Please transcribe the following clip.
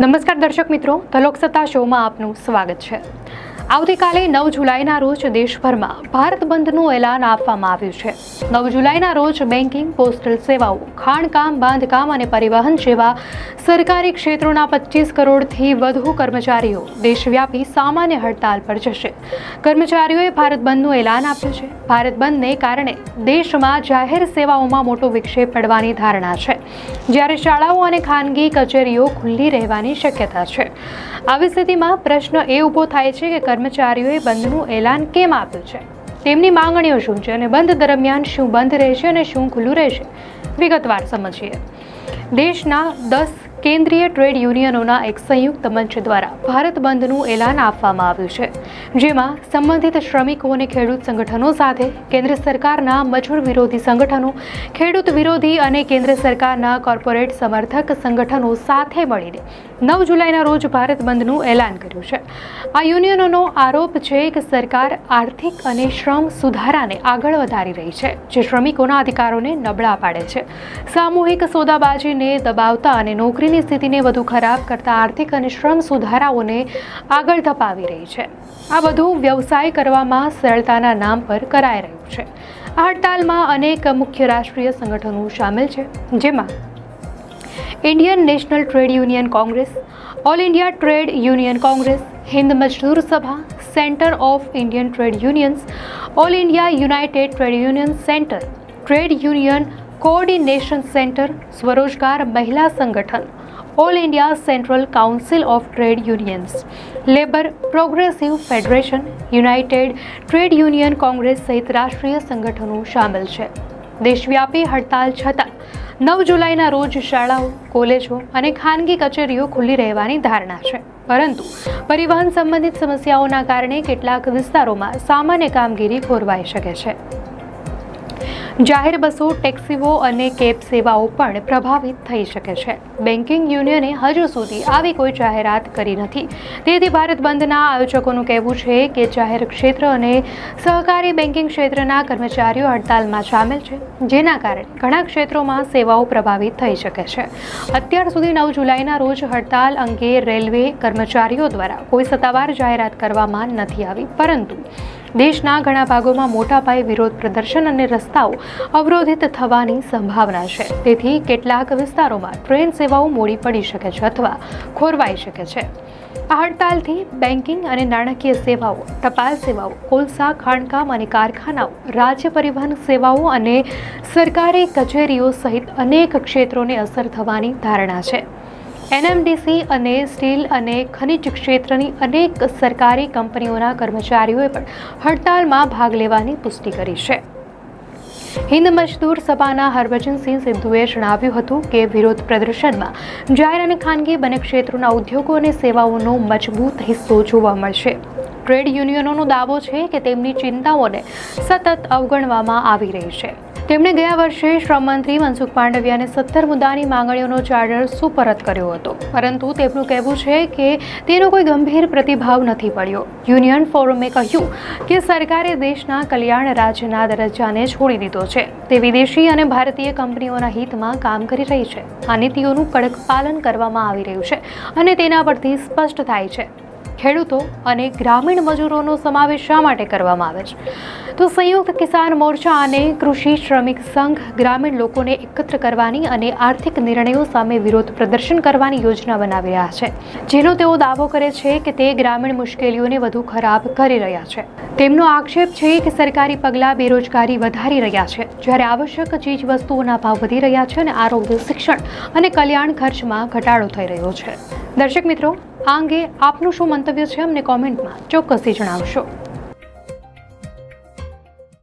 નમસ્કાર દર્શક મિત્રો, ધ લોકસત્તા શોમાં આપનું સ્વાગત છે। આવતીકાલે 9 જુલાઈના રોજ દેશભરમાં ભારત બંધનું એલાન આપવામાં આવ્યું છે। 9 જુલાઈના રોજ બેન્કિંગ, પોસ્ટલ સેવાઓ, ખાણકામ, બાંધકામ અને પરિવહન જેવા સરકારી ક્ષેત્રોના 25 કરોડથી વધુ કર્મચારીઓ દેશવ્યાપી સામાન્ય હડતાલ પર જશે। કર્મચારીઓએ ભારત બંધનું એલાન આપ્યું છે। ભારત બંધને કારણે દેશમાં જાહેર સેવાઓમાં મોટો વિક્ષેપ પડવાની ધારણા છે, જ્યારે શાળાઓ અને ખાનગી કચેરીઓ ખુલ્લી રહેવાની શક્યતા છે। આવી સ્થિતિમાં પ્રશ્ન એ ઊભો થાય છે કે કર્મચારીઓએ બંધનું એલાન કેમ આપ્યું છે, તેમની માંગણીઓ શું છે અને બંધ દરમિયાન શું બંધ રહેશે અને શું ખુલ્લું રહેશે। વિગતવાર સમજીએ। દેશના 10 કેન્દ્રીય ટ્રેડ યુનિયનોના એક સંયુક્ત મંચ દ્વારા ભારત બંધનું એલાન આપવામાં આવ્યું છે, જેમાં સંબંધિત શ્રમિકો અને ખેડૂત સંગઠનો સાથે કેન્દ્ર સરકારના મજૂર વિરોધી સંગઠનો, ખેડૂત વિરોધી અને કેન્દ્ર સરકારના કોર્પોરેટ સમર્થક સંગઠનો સાથે મળીને 9 જુલાઈના રોજ ભારત બંધનું એલાન કર્યું છે। આ યુનિયનોનો આરોપ છે કે સરકાર આર્થિક અને શ્રમ સુધારાને આગળ વધારી રહી છે, જે શ્રમિકોના અધિકારોને નબળા પાડે છે, સામૂહિક સોદાબાજીને દબાવતા અને નોકરીની સ્થિતિને વધુ ખરાબ કરતા આર્થિક અને શ્રમ સુધારાઓને આગળ ધપાવી રહી છે। આ બધું વ્યવસાય કરવામાં સરળતાના નામ પર કરાઈ રહ્યું છે। આ હડતાલમાં અનેક મુખ્ય રાષ્ટ્રીય સંગઠનો શામેલ છે, જેમાં Indian National Trade Union Congress, All India Trade Union Congress, Hind Mazdoor Sabha, Centre of Indian Trade Unions, All India United Trade Union Centre, Trade Union Coordination Centre, Swarojgar Mahila Sangathan, All India Central Council of Trade Unions, Labour Progressive Federation, United Trade Union Congress સહિત રાષ્ટ્રીય સંગઠનો શામેલ છે। દેશવ્યાપી હડતાલ છતાં 9 જુલાઈના રોજ શાળાઓ, કોલેજો અને ખાનગી કચેરીઓ ખુલ્લી રહેવાની ધારણા છે, પરંતુ પરિવહન સંબંધિત સમસ્યાઓના કારણે કેટલાક વિસ્તારોમાં સામાન્ય કામગીરી ખોરવાઈ શકે છે। જાહેર બસો, ટેક્સીઓ અને કેબ સેવાઓ પણ પ્રભાવિત થઈ શકે છે। બેન્કિંગ યુનિયને હજુ સુધી આવી કોઈ જાહેરાત કરી નથી, તેથી ભારત બંધના આયોજકોનું કહેવું છે કે જાહેર ક્ષેત્ર અને સહકારી બેન્કિંગ ક્ષેત્રના કર્મચારીઓ હડતાલમાં સામેલ છે, જેના કારણે ઘણા ક્ષેત્રોમાં સેવાઓ પ્રભાવિત થઈ શકે છે। અત્યાર સુધી 9 જુલાઈના રોજ હડતાલ અંગે રેલવે કર્મચારીઓ દ્વારા કોઈ સત્તાવાર જાહેરાત કરવામાં નથી આવી, પરંતુ દેશના ઘણા ભાગોમાં મોટા પાયે વિરોધ પ્રદર્શન અને રસ્તાઓ અવરોધિત થવાની સંભાવના છે, તેથી કેટલાક વિસ્તારોમાં ટ્રેન સેવાઓ મોડી પડી શકે છે અથવા ખોરવાઈ શકે છે। આ હડતાલથી બેન્કિંગ અને નાણાકીય સેવાઓ, ટપાલ સેવાઓ, કોલસા, ખાણકામ અને કારખાનાઓ, રાજ્ય પરિવહન સેવાઓ અને સરકારી કચેરીઓ સહિત અનેક ક્ષેત્રોને અસર થવાની ધારણા છે। એનએમડીસી અને સ્ટીલ અને ખનિજ ક્ષેત્રની અનેક સરકારી કંપનીઓના કર્મચારીઓએ પણ હડતાલમાં ભાગ લેવાની પુષ્ટિ કરી છે। હિન્દ મજદૂર સભાના હરભજનસિંહ સિદ્ધુએ જણાવ્યું હતું કે વિરોધ પ્રદર્શનમાં જાહેર અને ખાનગી બંને ક્ષેત્રોના ઉદ્યોગો અને સેવાઓનો મજબૂત હિસ્સો જોવા મળશે। ટ્રેડ યુનિયનોનો દાવો છે કે તેમની ચિંતાઓને સતત અવગણવામાં આવી રહી છે। તેમણે ગયા વર્ષે શ્રમ મંત્રી મનસુખ માંડવિયાને 17 મુદ્દાની માંગણીઓનો ચાર્ટર સુપરત કર્યો હતો, પરંતુ તેમનું કહેવું છે કે તેનો કોઈ ગંભીર પ્રતિભાવ નથી પડ્યો। યુનિયન ફોરમે કહ્યું કે સરકારે દેશના કલ્યાણ રાજ્યના દરજ્જાને છોડી દીધો છે, તે વિદેશી અને ભારતીય કંપનીઓના હિતમાં કામ કરી રહી છે। આ નીતિઓનું કડક પાલન કરવામાં આવી રહ્યું છે અને તેના પરથી સ્પષ્ટ થાય છે ખેડૂતો અને ગ્રામીણ મજૂરોનો સમાવેશ શા માટે કરવામાં આવે છે, તો સંયુક્ત કિસાન મોરચા અને કૃષિ શ્રમિક સંઘ ગ્રામીણ લોકોને એકત્ર કરવાની અને આર્થિક નિર્ણયો સામે વિરોધ પ્રદર્શન કરવાની યોજના બનાવી રહ્યા છે, જેનો તેઓ દાવો કરે છે કે તે ગ્રામીણ મુશ્કેલીઓને વધુ ખરાબ કરી રહ્યા છે। તેમનો આક્ષેપ છે કે સરકારી પગલાં બેરોજગારી વધારી રહ્યા છે, જ્યારે આવશ્યક ચીજ વસ્તુઓના ભાવ વધી રહ્યા છે અને આરોગ્ય, શિક્ષણ અને કલ્યાણ ખર્ચમાં ઘટાડો થઈ રહ્યો છે। દર્શક મિત્રો, આ અંગે આપનું શું મંતવ્ય છે અમને કોમેન્ટમાં ચોક્કસથી જણાવશો।